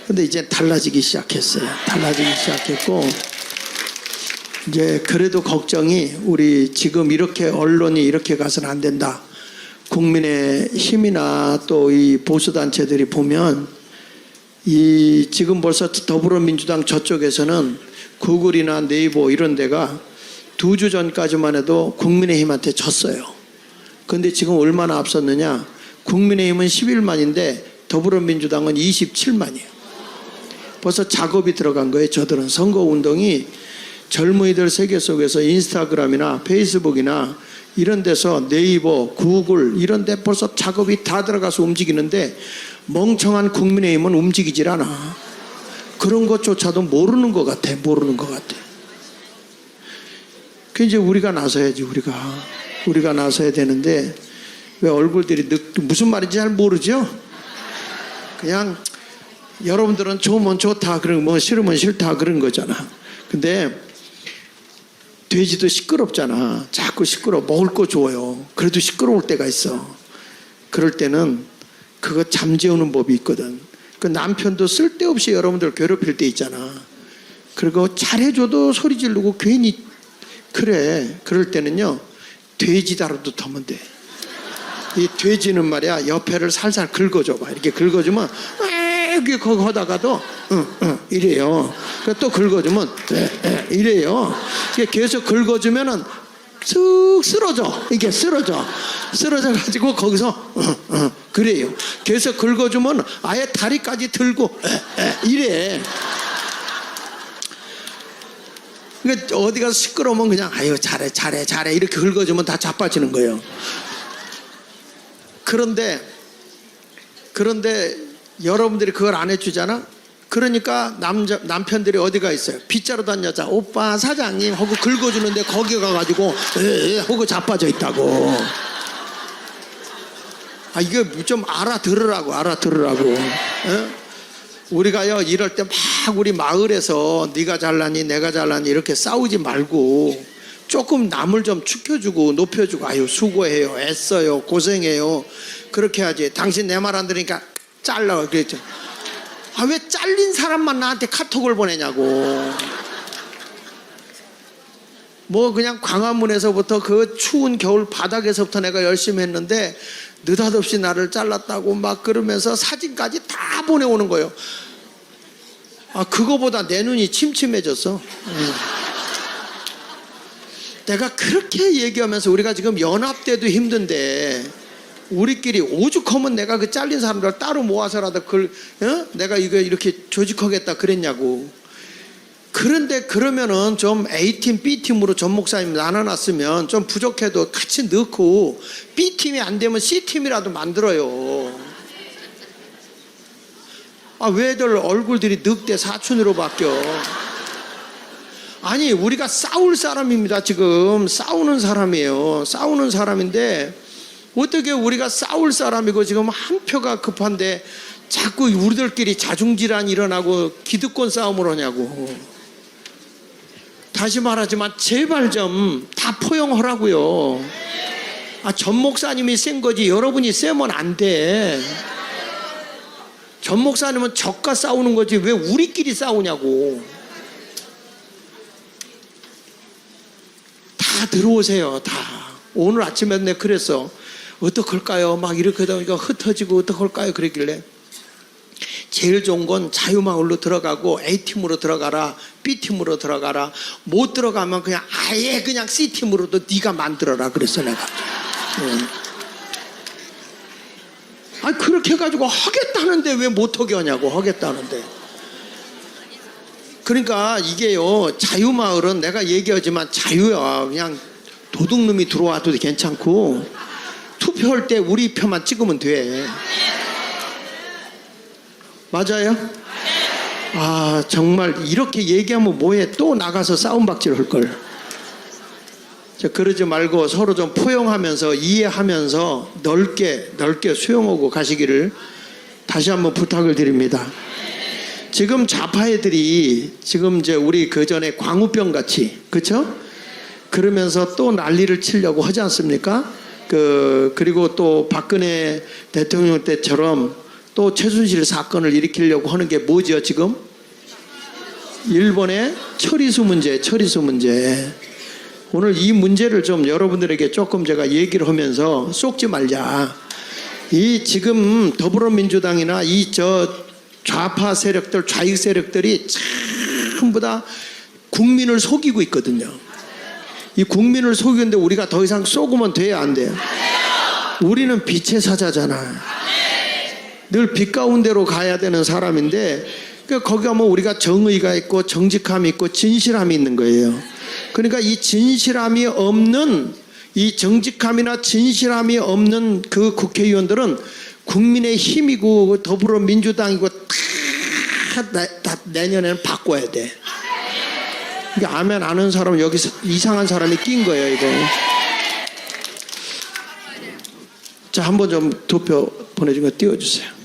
근데 이제 달라지기 시작했어요. 달라지기 시작했고, 이제 그래도 걱정이 우리 지금 이렇게 언론이 이렇게 가서는 안 된다. 국민의 힘이나 또 이 보수단체들이 보면 이 지금 벌써 더불어민주당 저쪽에서는 구글이나 네이버 이런 데가 2주 전까지만 해도 국민의힘한테 졌어요. 그런데 지금 얼마나 앞섰느냐. 국민의힘은 11만인데 더불어민주당은 27만이에요. 벌써 작업이 들어간 거예요. 저들은 선거운동이 젊은이들 세계 속에서 인스타그램이나 페이스북이나 이런 데서 네이버, 구글 이런 데 벌써 작업이 다 들어가서 움직이는데 멍청한 국민의힘은 움직이질 않아. 그런 것조차도 모르는 것 같아. 모르는 것 같아. 그 이제 우리가 나서야지. 우리가 나서야 되는데 왜 얼굴들이 무슨 말인지 잘 모르죠? 그냥 여러분들은 좋으면 좋다 그런 뭐 싫으면 싫다 그런 거잖아. 근데 돼지도 시끄럽잖아. 자꾸 시끄러워. 먹을 거 줘요. 그래도 시끄러울 때가 있어. 그럴 때는 그거 잠재우는 법이 있거든. 그 남편도 쓸데없이 여러분들 괴롭힐 때 있잖아. 그리고 잘해줘도 소리 지르고 괜히 그래. 그럴 때는요 돼지 다루도 터면 돼. 이 돼지는 말이야 옆에를 살살 긁어줘봐. 이렇게 긁어주면 이렇게 거기 하다가도 이래요. 또 긁어주면 이래요. 계속 긁어주면은 쓱 쓰러져. 이게 쓰러져가지고 거기서 그래요. 계속 긁어주면 아예 다리까지 들고 이래. 그러니까 어디 가서 시끄러우면 그냥 아유 잘해 이렇게 긁어주면 다 자빠지는 거예요. 그런데 여러분들이 그걸 안 해주잖아. 그러니까 남편들이 어디가 있어요? 빗자루 단 여자 오빠 사장님 하고 긁어주는데 거기 가가지고 하고 자빠져 있다고. 아 이게 좀 알아들으라고. 우리가요 이럴 때 막 우리 마을에서 네가 잘나니 내가 잘나니 이렇게 싸우지 말고 조금 남을 좀 축혀주고 높여주고 아유 수고해요 애써요 고생해요 그렇게 하지. 당신 내 말 안 들으니까 잘라 그랬죠. 아 왜 잘린 사람만 나한테 카톡을 보내냐고. 뭐 그냥 광화문에서부터 그 추운 겨울 바닥에서부터 내가 열심히 했는데 느닷없이 나를 잘랐다고 막 그러면서 사진까지 다 보내오는 거예요. 아 그거보다 내 눈이 침침해졌어. 내가 그렇게 얘기하면서 우리가 지금 연합돼도 힘든데 우리끼리 오죽하면 내가 그 잘린 사람들 따로 모아서라도 내가 이거 이렇게 조직하겠다 그랬냐고. 그런데 그러면은 좀 A팀, B팀으로 전 목사님 나눠놨으면 좀 부족해도 같이 넣고 B팀이 안 되면 C팀이라도 만들어요. 아, 왜들 얼굴들이 늑대 사춘으로 바뀌어? 아니, 우리가 싸울 사람입니다. 지금 싸우는 사람이에요. 싸우는 사람인데 어떻게 우리가 싸울 사람이고 지금 한 표가 급한데 자꾸 우리들끼리 자중질환 일어나고 기득권 싸움을 하냐고. 다시 말하지만 제발 좀 다 포용하라고요. 아, 전 목사님이 센 거지 여러분이 세면 안 돼. 전 목사님은 적과 싸우는 거지 왜 우리끼리 싸우냐고. 다 들어오세요. 다. 오늘 아침에 내가 그랬어. 어떡할까요? 막 이렇게 하다가 흩어지고 어떡할까요? 그랬길래 제일 좋은 건 자유마을로 들어가고 A팀으로 들어가라 B팀으로 들어가라. 못 들어가면 그냥 아예 그냥 C팀으로도 네가 만들어라 그랬어 내가. 아 그렇게 해가지고 하겠다는데 왜 못하게 하냐고. 하겠다는데. 그러니까 이게요 자유마을은 내가 얘기하지만 자유야. 그냥 도둑놈이 들어와도 괜찮고 투표할 때 우리 표만 찍으면 돼. 맞아요? 아 정말 이렇게 얘기하면 뭐해. 또 나가서 싸움박질 할걸. 그러지 말고 서로 좀 포용하면서 이해하면서 넓게 수용하고 가시기를 다시 한번 부탁을 드립니다. 지금 좌파애들이 지금 이제 우리 그 전에 광우병 같이 그렇죠? 그러면서 또 난리를 치려고 하지 않습니까? 그리고 또 박근혜 대통령 때처럼 또 최순실 사건을 일으키려고 하는 게 뭐죠 지금? 일본의 처리수 문제. 오늘 이 문제를 좀 여러분들에게 조금 제가 얘기를 하면서 쏙지 말자. 이 지금 더불어민주당이나 이 좌파 세력들, 좌익 세력들이 전부 다 국민을 속이고 있거든요. 이 국민을 속이는데 우리가 더 이상 속으면 돼야 안 돼요? 우리는 빛의 사자잖아. 늘 빛 가운데로 가야 되는 사람인데 거기 가면 우리가 정의가 있고 정직함이 있고 진실함이 있는 거예요. 그러니까 이 진실함이 없는, 이 정직함이나 진실함이 없는 그 국회의원들은 국민의힘이고 더불어민주당이고 다 내년에는 바꿔야 돼. 그러니까 아멘 아는 사람은 여기서 이상한 사람이 낀 거예요 이거. 자, 한번 좀 도표 보내준 거 띄워주세요.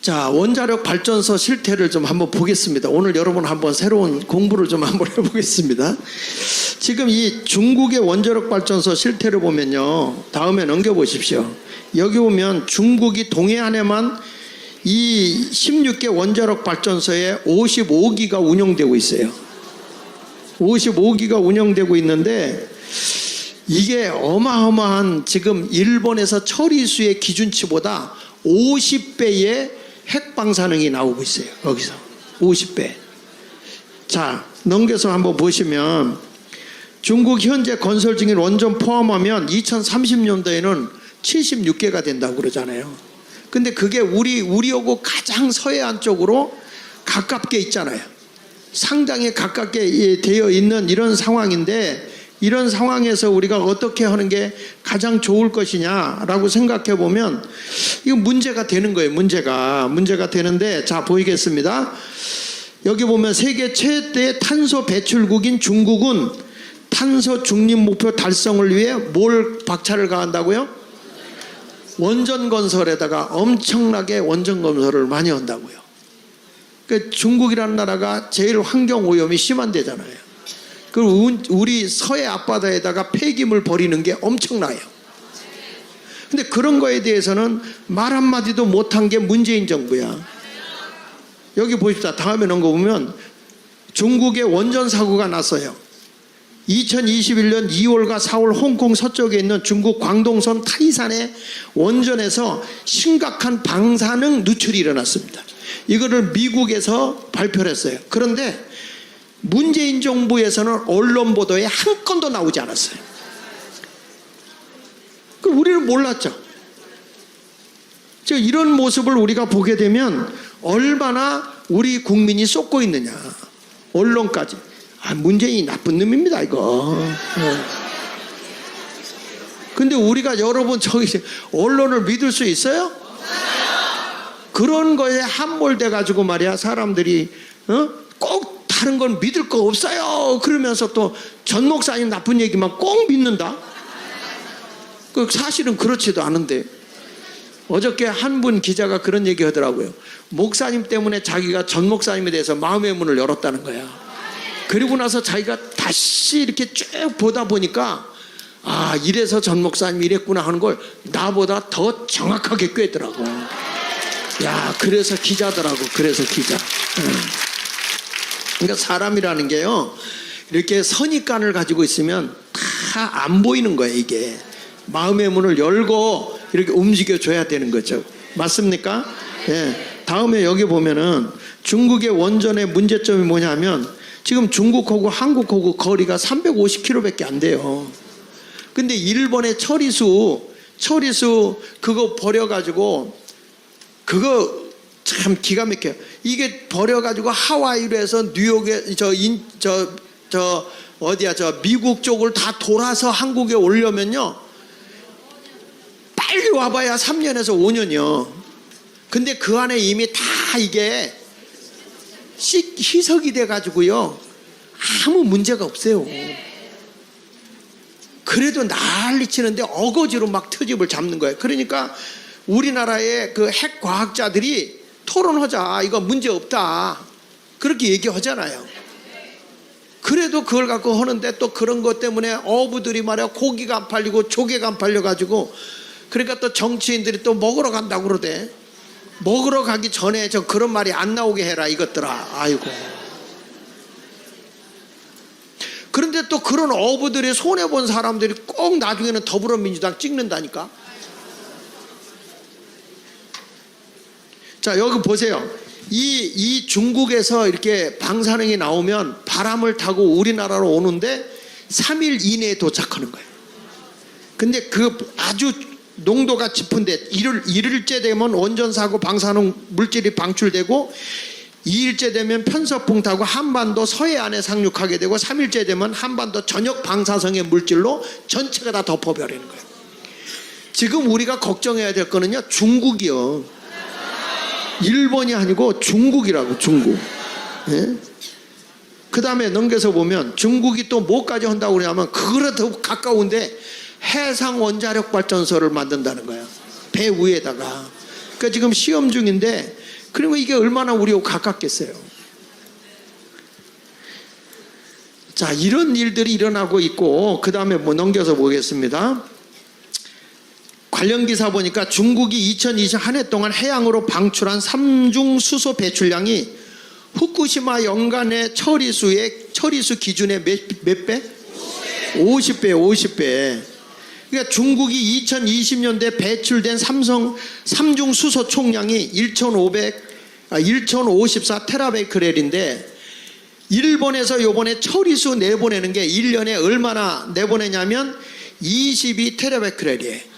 자, 원자력 발전소 실태를 좀 한번 보겠습니다. 오늘 여러분 한번 새로운 공부를 좀 한번 해보겠습니다. 지금 이 중국의 원자력 발전소 실태를 보면요, 다음에 넘겨보십시오. 여기 보면 중국이 동해안에만 이 16개 원자력 발전소에 55기가 운영되고 있어요. 55기가 운영되고 있는데 이게 어마어마한, 지금 일본에서 처리수의 기준치보다 50배의 핵 방사능이 나오고 있어요. 여기서 50배. 자, 넘겨서 한번 보시면 중국 현재 건설 중인 원전 포함하면 2030년도에는 76개가 된다고 그러잖아요. 근데 그게 우리하고 가장 서해안 쪽으로 가깝게 있잖아요. 상당히 가깝게 되어 있는 이런 상황인데, 이런 상황에서 우리가 어떻게 하는 게 가장 좋을 것이냐라고 생각해 보면 이거 문제가 되는 거예요. 문제가 되는데, 자, 보이겠습니다. 여기 보면 세계 최대 탄소 배출국인 중국은 탄소 중립 목표 달성을 위해 뭘 박차를 가한다고요? 원전 건설에다가 엄청나게 원전 건설을 많이 한다고요. 그러니까 중국이라는 나라가 제일 환경 오염이 심한 데잖아요. 그리고 우리 서해 앞바다에다가 폐기물 버리는 게 엄청나요. 근데 그런 거에 대해서는 말 한마디도 못한 게 문재인 정부야. 여기 보십시오. 다음에 넣은 거 보면 중국의 원전 사고가 났어요. 2021년 2월과 4월 홍콩 서쪽에 있는 중국 광동성 타이산의 원전에서 심각한 방사능 누출이 일어났습니다. 이거를 미국에서 발표를 했어요. 그런데 문재인 정부에서는 언론 보도에 한 건도 나오지 않았어요. 우리는 몰랐죠. 이런 모습을 우리가 보게 되면 얼마나 우리 국민이 쏟고 있느냐. 언론까지. 문재인이 나쁜 놈입니다 이거. 근데 우리가 여러분 언론을 믿을 수 있어요? 그런 거에 함몰돼 가지고 말이야, 사람들이 꼭 다른 건 믿을 거 없어요 그러면서 또 전 목사님 나쁜 얘기만 꼭 믿는다. 사실은 그렇지도 않은데. 어저께 한 분 기자가 그런 얘기 하더라고요. 목사님 때문에 자기가 전 목사님에 대해서 마음의 문을 열었다는 거야. 그리고 나서 자기가 다시 이렇게 쭉 보다 보니까 이래서 전 목사님이 이랬구나 하는 걸 나보다 더 정확하게 꿰더라고. 야, 그래서 기자더라고. 그래서 기자. 그러니까 사람이라는 게요, 이렇게 선입관을 가지고 있으면 다 안 보이는 거예요. 이게 마음의 문을 열고 이렇게 움직여 줘야 되는 거죠. 맞습니까? 예. 다음에 여기 보면은 중국의 원전의 문제점이 뭐냐면, 지금 중국하고 한국하고 거리가 350km밖에 안 돼요. 근데 일본의 처리수 그거 버려가지고, 그거 참 기가 막혀요. 이게 버려가지고 하와이로 해서 뉴욕에 미국 쪽을 다 돌아서 한국에 오려면요, 빨리 와봐야 3년에서 5년이요. 근데 그 안에 이미 다 이게 희석이 돼가지고요, 아무 문제가 없어요. 그래도 난리 치는데 어거지로 막 트집을 잡는 거예요. 그러니까 우리나라의 그 핵 과학자들이 토론하자, 이거 문제 없다, 그렇게 얘기하잖아요. 그래도 그걸 갖고 하는데 또 그런 것 때문에 어부들이 말이야 고기가 안 팔리고 조개가 안 팔려가지고 그러니까 또 정치인들이 또 먹으러 간다고 그러대. 먹으러 가기 전에 저 그런 말이 안 나오게 해라 이것들아. 아이고. 그런데 또 그런 어부들이 손해본 사람들이 꼭 나중에는 더불어민주당 찍는다니까. 자, 여기 보세요. 이 중국에서 이렇게 방사능이 나오면 바람을 타고 우리나라로 오는데 3일 이내에 도착하는 거예요. 근데 그 아주 농도가 짙은데 일일째 되면 원전사고 방사능 물질이 방출되고 2일째 되면 편서풍 타고 한반도 서해안에 상륙하게 되고 3일째 되면 한반도 전역 방사성의 물질로 전체가 다 덮어버리는 거예요. 지금 우리가 걱정해야 될 거는요, 중국이요. 일본이 아니고 중국이라고, 중국. 예? 그 다음에 넘겨서 보면 중국이 또 뭐까지 한다고 그러냐면 그거랑 더 가까운데 해상 원자력 발전소를 만든다는 거예요. 배 위에다가. 그러니까 지금 시험 중인데, 그리고 이게 얼마나 우리하고 가깝겠어요. 자, 이런 일들이 일어나고 있고, 그 다음에 뭐 넘겨서 보겠습니다. 관련 기사 보니까 중국이 2020 한 해 동안 해양으로 방출한 삼중 수소 배출량이 후쿠시마 연간의 처리수 기준의 몇 배? 50배. 그러니까 중국이 2020년도에 배출된 삼중 수소 총량이 1,054 테라베이크렐인데, 일본에서 요번에 처리수 내보내는 게 1년에 얼마나 내보내냐면 22 테라베이크렐이에요.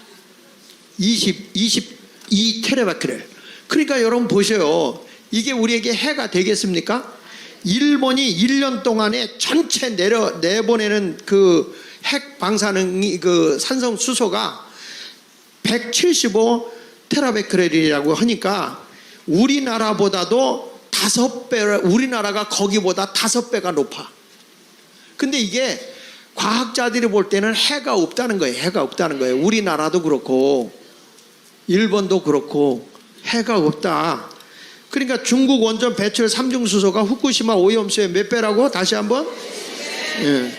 22 테라베이크렐. 그러니까 여러분 보세요. 이게 우리에게 해가 되겠습니까? 일본이 1년 동안에 전체 내보내는 그 핵 방사능이 그 산성 수소가 175 테라베크렐이라고 하니까 우리나라보다도 5배, 우리나라가 거기보다 5배가 높아. 근데 이게 과학자들이 볼 때는 해가 없다는 거예요. 해가 없다는 거예요. 우리나라도 그렇고 일본도 그렇고 해가 없다. 그러니까 중국 원전 배출 삼중 수소가 후쿠시마 오염수의 몇 배라고? 다시 한번. 예.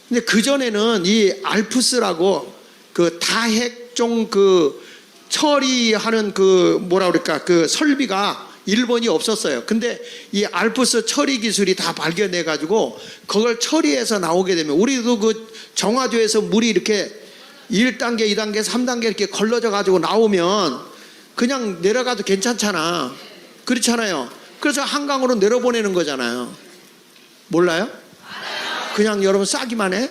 근데 그전에는 이 알프스라고 그 다핵종 그 처리하는 그 뭐라 그럴까 그 설비가 일본이 없었어요. 근데 이 알프스 처리 기술이 다 발견해 가지고 그걸 처리해서 나오게 되면, 우리도 그 정화조에서 물이 이렇게 1단계, 2단계, 3단계 이렇게 걸러져 가지고 나오면 그냥 내려가도 괜찮잖아. 그렇잖아요. 그래서 한강으로 내려보내는 거잖아요. 몰라요? 그냥 여러분 싸기만 해?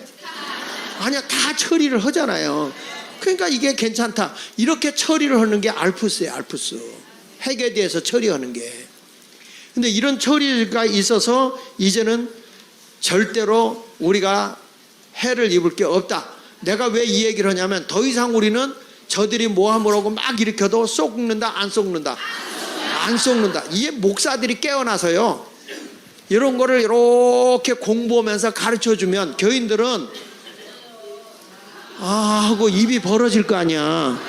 아니야, 다 처리를 하잖아요. 그러니까 이게 괜찮다. 이렇게 처리를 하는 게 알프스예요. 알프스. 핵에 대해서 처리하는 게. 근데 이런 처리가 있어서 이제는 절대로 우리가 해를 입을 게 없다. 내가 왜 이 얘기를 하냐면, 더 이상 우리는 저들이 모함으로고 막 일으켜도 쏟는다, 안 쏟는다, 안 쏟는다. 이게 목사들이 깨어나서요, 이런 거를 이렇게 공부하면서 가르쳐주면 교인들은 하고 입이 벌어질 거 아니야.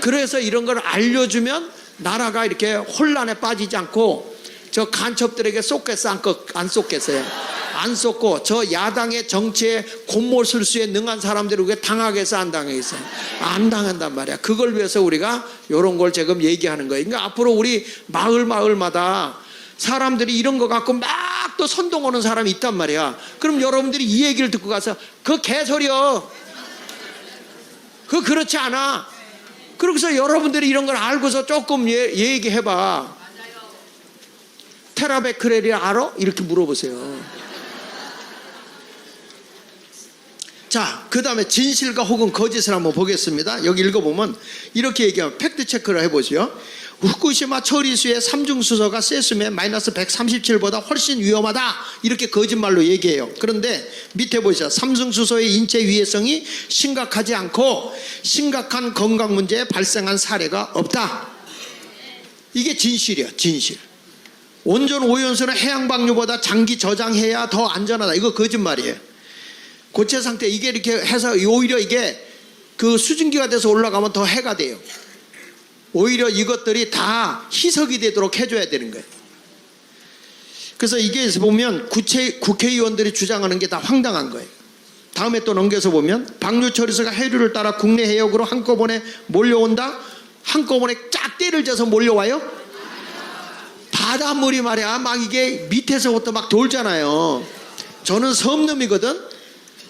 그래서 이런 걸 알려주면 나라가 이렇게 혼란에 빠지지 않고, 저 간첩들에게 쏟겠어, 안 쏟겠어요? 안 쏟고, 저 야당의 정치에 곤몰술수에 능한 사람들이 왜 당하겠어, 안 당하겠어? 안 당한단 말이야. 그걸 위해서 우리가 이런 걸 지금 얘기하는 거예요. 그러니까 앞으로 우리 마을마다 사람들이 이런 거 갖고 막 또 선동하는 사람이 있단 말이야. 그럼 여러분들이 이 얘기를 듣고 가서 그거 개소리여, 그거 그렇지 않아. 그러고서 여러분들이 이런 걸 알고서 조금 얘기해봐. 테라베크렐이 알아? 이렇게 물어보세요. 자, 그 다음에 진실과 혹은 거짓을 한번 보겠습니다. 여기 읽어보면 이렇게 얘기하면 팩트 체크를 해보죠. 후쿠시마 처리수의 삼중수소가 세슘의 마이너스 137보다 훨씬 위험하다, 이렇게 거짓말로 얘기해요. 그런데 밑에 보시죠. 삼중수소의 인체 위해성이 심각하지 않고 심각한 건강 문제에 발생한 사례가 없다. 이게 진실이야, 진실. 온전 오염수는 해양 방류보다 장기 저장해야 더 안전하다. 이거 거짓말이에요. 고체 상태, 이게 이렇게 해서 오히려 이게 그 수증기가 돼서 올라가면 더 해가 돼요. 오히려 이것들이 다 희석이 되도록 해줘야 되는 거예요. 그래서 이게 보면 국회의원들이 주장하는 게 다 황당한 거예요. 다음에 또 넘겨서 보면 방류 처리소가 해류를 따라 국내 해역으로 한꺼번에 몰려온다. 한꺼번에 쫙 때를 져서 몰려와요. 바닷물이 말이야 막 이게 밑에서부터 막 돌잖아요. 저는 섬놈이거든.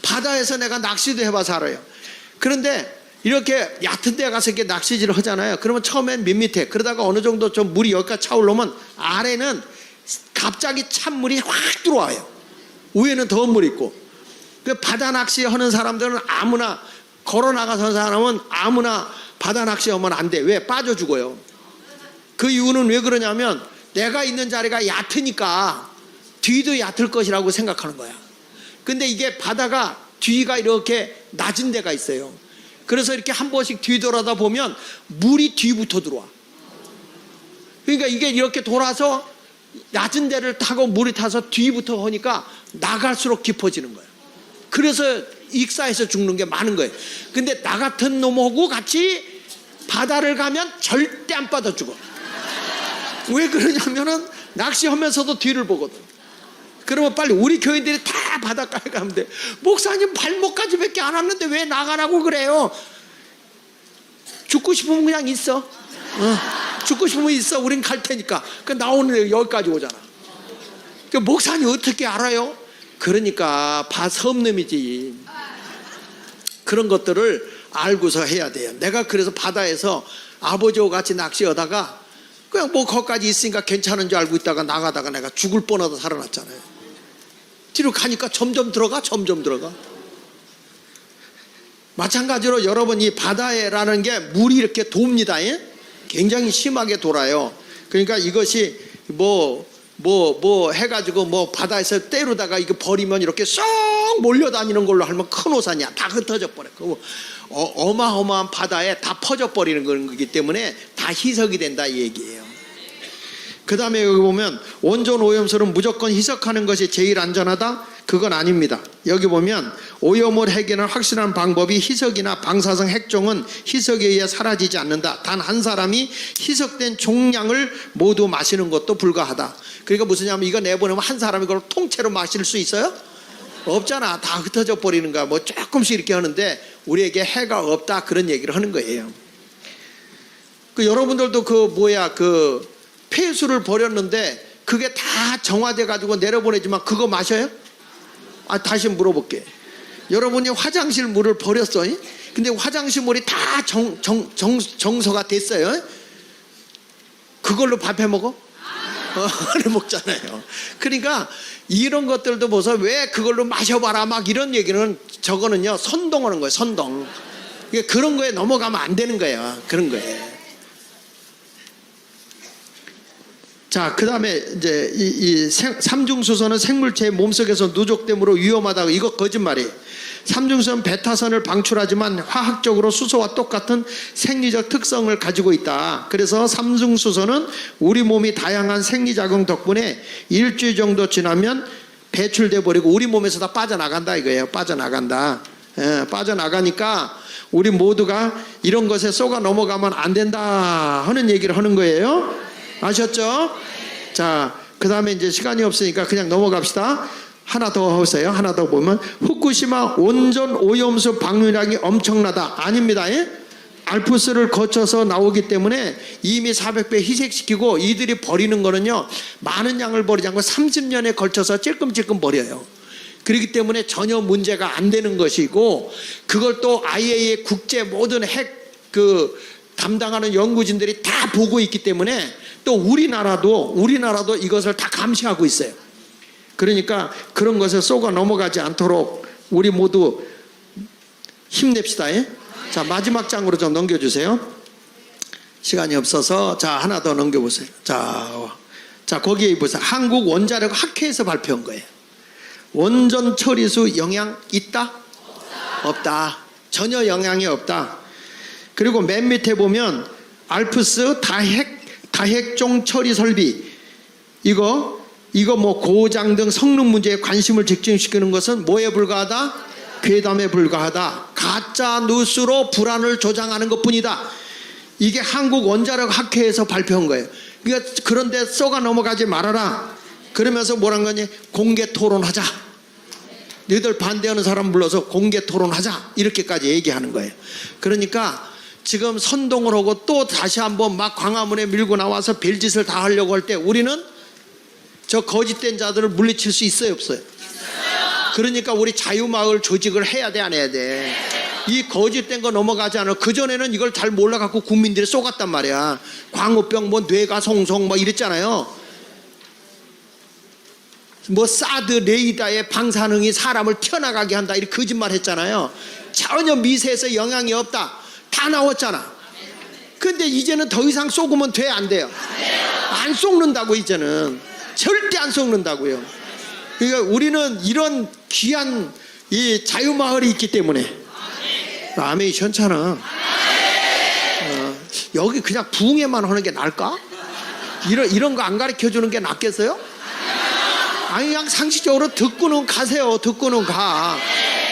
바다에서 내가 낚시도 해봐서 알아요. 그런데 이렇게 얕은 데 가서 이렇게 낚시질을 하잖아요. 그러면 처음엔 밋밋해. 그러다가 어느 정도 좀 물이 여기까지 차올라오면 아래는 갑자기 찬물이 확 들어와요. 위에는 더운 물이 있고. 그 바다 낚시 하는 사람들은 아무나 걸어 나가서 사람은 아무나 바다 낚시 하면 안 돼. 왜? 빠져 죽어요. 그 이유는 왜 그러냐면 내가 있는 자리가 얕으니까 뒤도 얕을 것이라고 생각하는 거야. 근데 이게 바다가 뒤가 이렇게 낮은 데가 있어요. 그래서 이렇게 한 번씩 뒤돌아다 보면 물이 뒤부터 들어와. 그러니까 이게 이렇게 돌아서 낮은 데를 타고 물이 타서 뒤부터 하니까 나갈수록 깊어지는 거예요. 그래서 익사해서 죽는 게 많은 거예요. 근데 나 같은 놈하고 같이 바다를 가면 절대 안 빠져 죽어. 왜 그러냐면은 낚시하면서도 뒤를 보거든. 그러면 빨리 우리 교인들이 다 바닷가에 가면 돼. 목사님 발목까지밖에 안 왔는데 왜 나가라고 그래요? 죽고 싶으면 그냥 있어. 죽고 싶으면 있어. 우린 갈 테니까. 그 나오는 여기까지 오잖아. 그 목사님 어떻게 알아요? 그러니까 섬놈이지. 그런 것들을 알고서 해야 돼요. 내가 그래서 바다에서 아버지와 같이 낚시하다가 그냥 뭐 거기까지 있으니까 괜찮은 줄 알고 있다가 나가다가 내가 죽을 뻔하다 살아났잖아요. 뒤로 가니까 점점 들어가. 마찬가지로 여러분 이 바다에라는 게 물이 이렇게 돕니다. 굉장히 심하게 돌아요. 그러니까 이것이 뭐 해가지고 뭐 바다에서 때로다가 이거 버리면 이렇게 쏙 몰려다니는 걸로 하면 큰 오산이야. 다 흩어져 버려. 어마어마한 바다에 다 퍼져 버리는 거기 때문에 다 희석이 된다 이 얘기예요. 그 다음에 여기 보면 원전 오염수는 무조건 희석하는 것이 제일 안전하다? 그건 아닙니다. 여기 보면 오염을 해결하는 확실한 방법이 희석이나 방사성 핵종은 희석에 의해 사라지지 않는다. 단 한 사람이 희석된 종량을 모두 마시는 것도 불가하다. 그러니까 무슨 냐면 이거 내보내면 한 사람이 그걸 통째로 마실 수 있어요? 없잖아. 다 흩어져 버리는 거야. 뭐 조금씩 이렇게 하는데 우리에게 해가 없다 그런 얘기를 하는 거예요. 그 여러분들도 그 폐수를 버렸는데 그게 다 정화돼 가지고 내려보내지만 그거 마셔요? 다시 물어볼게. 여러분이 화장실 물을 버렸어. 근데 화장실 물이 다 정서가 됐어요. 그걸로 밥 해 먹어? 안 먹잖아요. 그러니까 이런 것들도 보서 왜 그걸로 마셔봐라 막 이런 얘기는 저거는요 선동하는 거예요. 선동. 그런 거에 넘어가면 안 되는 거예요. 그런 거예요. 자, 그 다음에 이제 이 삼중수소는 생물체의 몸속에서 누적됨으로 위험하다고. 이거 거짓말이에요. 삼중수소는 베타선을 방출하지만 화학적으로 수소와 똑같은 생리적 특성을 가지고 있다. 그래서 삼중수소는 우리 몸이 다양한 생리작용 덕분에 일주일 정도 지나면 배출돼 버리고 우리 몸에서 다 빠져나간다 이거예요. 빠져나간다. 빠져나가니까 우리 모두가 이런 것에 쏘가 넘어가면 안 된다 하는 얘기를 하는 거예요. 아셨죠? 자, 그 다음에 이제 시간이 없으니까 그냥 넘어갑시다. 하나 더 하세요. 하나 더 보면 후쿠시마 원전 오염수 방류량이 엄청나다. 아닙니다. 알프스를 거쳐서 나오기 때문에 이미 400배 희석시키고 이들이 버리는 거는요 많은 양을 버리지 않고 30년에 걸쳐서 찔끔찔끔 버려요. 그렇기 때문에 전혀 문제가 안 되는 것이고 그걸 또 IAEA 국제 모든 핵 담당하는 연구진들이 다 보고 있기 때문에 또 우리나라도 이것을 다 감시하고 있어요. 그러니까 그런 것에 쏘가 넘어가지 않도록 우리 모두 힘냅시다. 자, 마지막 장으로 좀 넘겨주세요. 시간이 없어서. 자, 하나 더 넘겨보세요. 자, 거기에 보세요. 한국 원자력 학회에서 발표한 거예요. 원전 처리수 영향 있다? 없다. 전혀 영향이 없다. 그리고 맨 밑에 보면 알프스 다핵종 처리 설비 이거 뭐 고장 등 성능 문제에 관심을 집중시키는 것은 뭐에 불과하다? 괴담에 불과하다. 가짜 뉴스로 불안을 조장하는 것뿐이다. 이게 한국 원자력 학회에서 발표한 거예요. 그러니까 그런데 쏘가 넘어가지 말아라. 그러면서 뭐란 거니? 공개 토론하자. 너희들 반대하는 사람 불러서 공개 토론하자 이렇게까지 얘기하는 거예요. 그러니까 지금 선동을 하고 또 다시 한번 막 광화문에 밀고 나와서 별짓을 다 하려고 할 때 우리는 저 거짓된 자들을 물리칠 수 있어요, 없어요? 그러니까 우리 자유마을 조직을 해야 돼, 안 해야 돼? 이 거짓된 거 넘어가지 않아. 그전에는 이걸 잘 몰라갖고 국민들이 쏘갔단 말이야. 광우병, 뭐 뇌가 송송 뭐 이랬잖아요. 뭐 사드 레이더의 방사능이 사람을 튀어나가게 한다 이렇게 거짓말 했잖아요. 전혀 미세에서 영향이 없다 다 나왔잖아. 근데 이제는 더 이상 쏘으면 돼, 안 돼요? 안 쏘는다고. 이제는 절대 안 쏘는다고요. 그러니까 우리는 이런 귀한 이 자유마을이 있기 때문에. 아멘이 현찮아. 여기 그냥 부흥회만 하는 게 나을까? 이런 거 안 가르쳐 주는 게 낫겠어요? 아니 그냥 상식적으로 듣고는 가세요. 듣고는 가.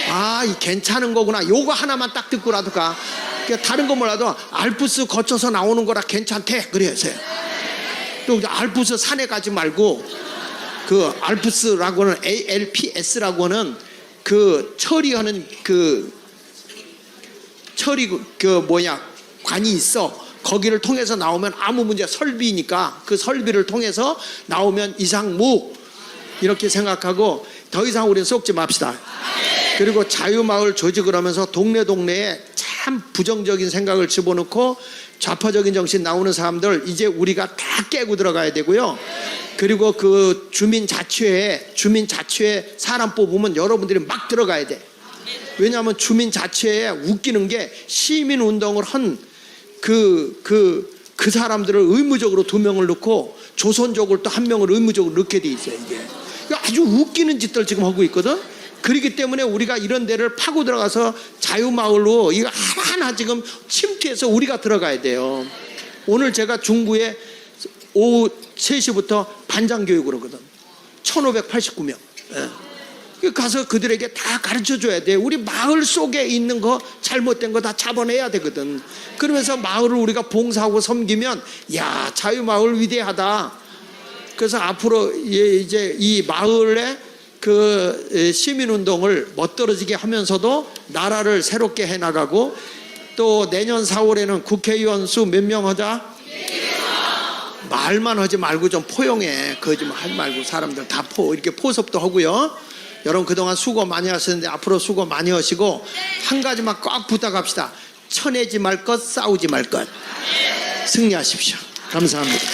아, 이 괜찮은 거구나. 요거 하나만 딱 듣고라도 가. 그러니까 다른 거 몰라도 알프스 거쳐서 나오는 거라 괜찮대. 그래서요. 또 알프스 산에 가지 말고 그 알프스라고는 ALPS라고는 그 처리하는 관이 있어. 거기를 통해서 나오면 아무 문제, 설비니까 그 설비를 통해서 나오면 이상무 이렇게 생각하고 더 이상 우리는 속지 맙시다. 그리고 자유마을 조직을 하면서 동네에 참 부정적인 생각을 집어넣고 좌파적인 정신 나오는 사람들 이제 우리가 다 깨고 들어가야 되고요. 그리고 그 주민자치회에 사람 뽑으면 여러분들이 막 들어가야 돼. 왜냐하면 주민자치회에 웃기는 게 시민운동을 한 그 사람들을 의무적으로 2명을 넣고 조선족을 또 1명을 의무적으로 넣게 돼 있어요. 이게 아주 웃기는 짓들 지금 하고 있거든. 그렇기 때문에 우리가 이런 데를 파고 들어가서 자유마을로 이거 하나하나 지금 침투해서 우리가 들어가야 돼요. 오늘 제가 중구에 오후 3시부터 반장교육을 하거든. 1589명. 가서 그들에게 다 가르쳐 줘야 돼. 우리 마을 속에 있는 거 잘못된 거 다 잡아내야 되거든. 그러면서 마을을 우리가 봉사하고 섬기면 야, 자유마을 위대하다. 그래서 앞으로 이제 이 마을에 그 시민운동을 멋들어지게 하면서도 나라를 새롭게 해나가고 또 내년 4월에는 국회의원 수 몇 명 하자? 말만 하지 말고 좀 포용해. 거짓말 하지 말고 사람들 다 이렇게 포섭도 하고요. 여러분 그동안 수고 많이 하셨는데 앞으로 수고 많이 하시고 한 가지만 꽉 부탁합시다. 쳐내지 말 것, 싸우지 말 것. 승리하십시오. 감사합니다.